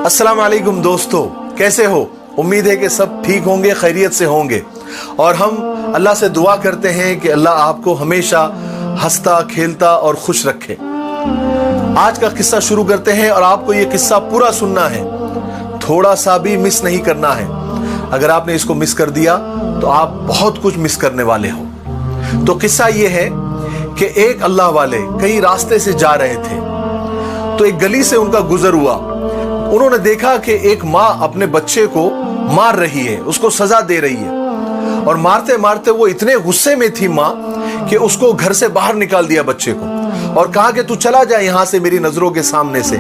अस्सलाम वालेकुम दोस्तों, कैसे हो? उम्मीद है कि सब ठीक होंगे, खैरियत से होंगे। और हम अल्लाह से दुआ करते हैं कि अल्लाह आपको हमेशा हंसता खेलता और खुश रखे। आज का किस्सा शुरू करते हैं और आपको ये किस्सा पूरा सुनना है, थोड़ा सा भी मिस नहीं करना है। अगर आपने इसको मिस कर दिया तो आप बहुत कुछ मिस करने वाले हो। तो किस्सा ये है कि एक अल्लाह वाले कई रास्ते से जा रहे थे, तो एक गली से उनका गुजर हुआ। उन्होंने देखा कि एक माँ अपने बच्चे को मार रही है, उसको सजा दे रही है, और मारते मारते वो इतने गुस्से में थी माँ कि उसको घर से बाहर निकाल दिया बच्चे को, और कहा कि तू चला जा यहाँ से मेरी नजरों के सामने से,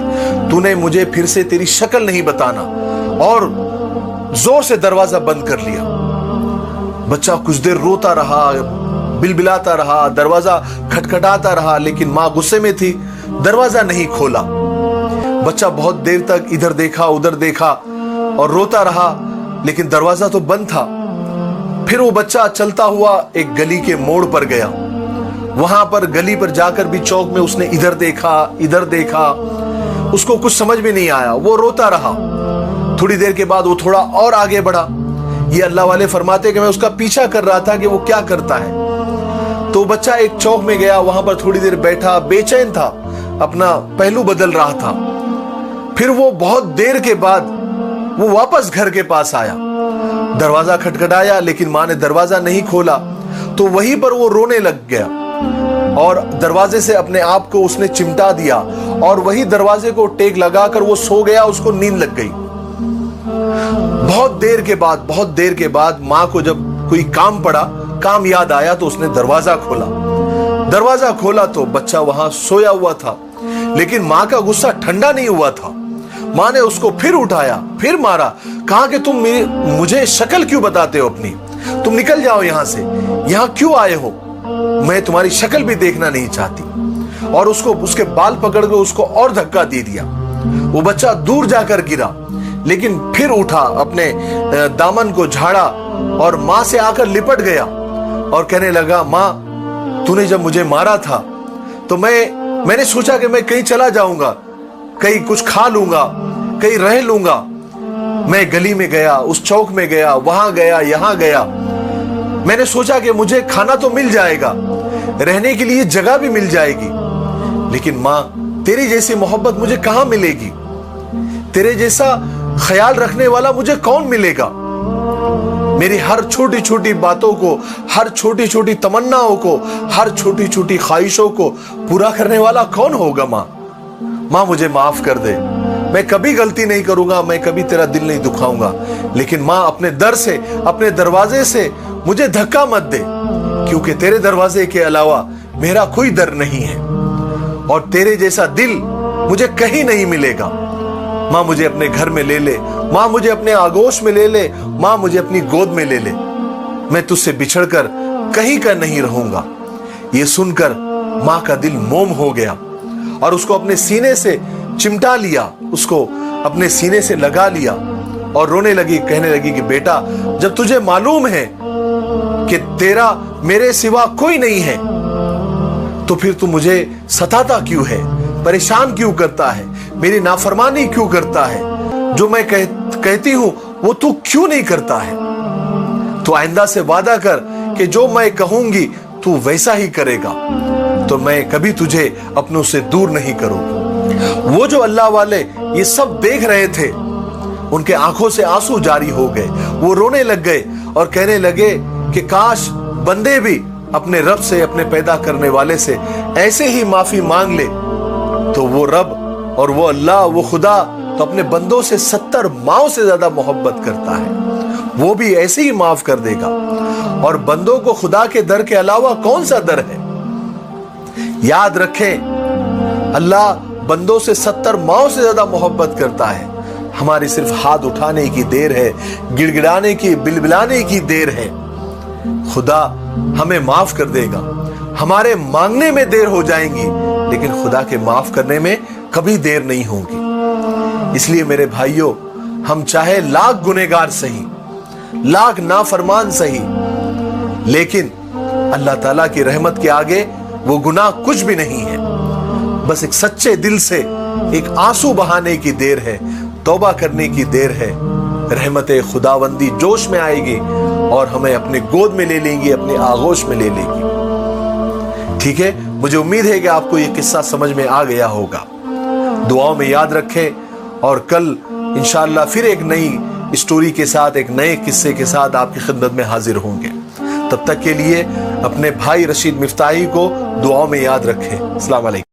तूने मुझे फिर से तेरी शक्ल नहीं बताना, और जोर से दरवाजा बंद कर लिया। बच्चा कुछ देर रोता रहा, बिलबिलाता रहा, दरवाजा खटखटाता रहा, लेकिन माँ गुस्से में थी, दरवाजा नहीं खोला। बच्चा बहुत देर तक इधर देखा उधर देखा और रोता रहा, लेकिन दरवाजा तो बंद था। फिर वो बच्चा चलता हुआ एक गली के मोड़ पर गया। वहां पर गली पर जाकर भी चौक में उसने इधर देखा, उसको कुछ समझ में नहीं आया, वो रोता रहा। थोड़ी देर के बाद वो थोड़ा और आगे बढ़ा। ये अल्लाह वाले फरमाते कि मैं उसका पीछा कर रहा था कि वो क्या करता है। तो बच्चा एक चौक में गया, वहां पर थोड़ी देर बैठा, बेचैन था, अपना पहलू बदल रहा था। फिर वो बहुत देर के बाद वो वापस घर के पास आया, दरवाजा खटखटाया, लेकिन माँ ने दरवाजा नहीं खोला। तो वहीं पर वो रोने लग गया और दरवाजे से अपने आप को उसने चिमटा दिया, और वही दरवाजे को टेक लगाकर वो सो गया, उसको नींद लग गई। बहुत देर के बाद माँ को जब कोई काम याद आया तो उसने दरवाजा खोला तो बच्चा वहां सोया हुआ था, लेकिन माँ का गुस्सा ठंडा नहीं हुआ था। माँ ने उसको फिर उठाया, फिर मारा, कहा कि तुम मुझे शक्ल क्यों बताते हो अपनी, तुम निकल जाओ यहाँ से, यहाँ क्यों आए हो, मैं तुम्हारी शक्ल भी देखना नहीं चाहती। और उसके बाल पकड़ कर उसको और धक्का दे दिया। वो बच्चा दूर जाकर गिरा, लेकिन फिर उठा, अपने दामन को झाड़ा और माँ से आकर लिपट गया और कहने लगा, माँ तूने जब मुझे मारा था तो मैंने सोचा कि मैं कहीं चला जाऊंगा, कहीं कुछ खा लूंगा, कहीं रह लूंगा। मैं गली में गया, उस चौक में गया, वहां गया, यहां गया। मैंने सोचा कि मुझे खाना तो मिल जाएगा, रहने के लिए जगह भी मिल जाएगी, लेकिन माँ तेरी जैसी मोहब्बत मुझे कहां मिलेगी, तेरे जैसा ख्याल रखने वाला मुझे कौन मिलेगा। मेरी हर छोटी छोटी बातों को, हर छोटी छोटी तमन्नाओं को, हर छोटी छोटी ख्वाहिशों को पूरा करने वाला कौन होगा। माँ मुझे माफ कर दे, मैं कभी गलती नहीं करूंगा, मैं कभी तेरा दिल नहीं दुखाऊंगा, लेकिन माँ अपने दर से, अपने दरवाजे से मुझे धक्का मत दे, क्योंकि तेरे दरवाजे के अलावा मेरा कोई दर नहीं है, और तेरे जैसा दिल मुझे कहीं नहीं मिलेगा। माँ मुझे अपने घर में ले ले, माँ मुझे अपने आगोश में ले ले, माँ मुझे अपनी गोद में ले ले, मैं तुझसे बिछड़कर कहीं का नहीं रहूंगा। ये सुनकर माँ का दिल मोम हो गया और उसको अपने सीने से चिमटा लिया, उसको अपने सीने से लगा लिया और रोने लगी, कहने लगी कि बेटा, जब तुझे मालूम है कि तेरा मेरे सिवा कोई नहीं है, तो फिर तू मुझे सताता क्यों है, परेशान क्यों करता है, मेरी नाफरमानी क्यों करता है, जो मैं कहती हूं वो तू क्यों नहीं करता है। तो आइंदा से वादा कर कि जो मैं कहूंगी तू वैसा ही करेगा, तो मैं कभी तुझे अपनों से दूर नहीं करूंगा। वो जो अल्लाह वाले ये सब देख रहे थे, उनके आंखों से आंसू जारी हो गए, वो रोने लग गए और कहने लगे कि काश बंदे भी अपने रब से, अपने पैदा करने वाले से ऐसे ही माफी मांग ले, तो वो रब और वो अल्लाह, वो खुदा तो अपने बंदों से 70 माओं से ज्यादा मोहब्बत करता है, वो भी ऐसे ही माफ कर देगा। और बंदों को खुदा के दर के अलावा कौन सा दर है। याद रखें, अल्लाह बंदों से 70 माओं से ज्यादा मोहब्बत करता है। हमारी सिर्फ हाथ उठाने की देर है, गिड़गिड़ाने की, बिलबिलाने की देर है। खुदा हमें माफ कर देगा। हमारे मांगने में देर हो जाएंगी, लेकिन खुदा के माफ करने में कभी देर नहीं होगी। इसलिए मेरे भाइयों, हम चाहे लाख गुनहगार सही, लाख नाफरमान सही, लेकिन अल्लाह ताला की रहमत के आगे वो गुनाह कुछ भी नहीं है। बस एक सच्चे दिल से एक आंसू बहाने की देर है, तौबा करने की देर है, रहमत खुदावंदी जोश में आएगी और हमें अपने गोद में ले लेंगी, अपने आगोश में ले लेंगी। ठीक है, मुझे उम्मीद है कि आपको ये किस्सा समझ में आ गया होगा। दुआओं में याद रखें और कल इंशाअल्लाह फिर एक नई स्टोरी के साथ, एक नए किस्से के साथ आपकी खिदमत में हाजिर होंगे। तब तक के लिए अपने भाई रशीद मिफ्ताही को दुआओं में याद रखें। अस्सलाम वालेकुम।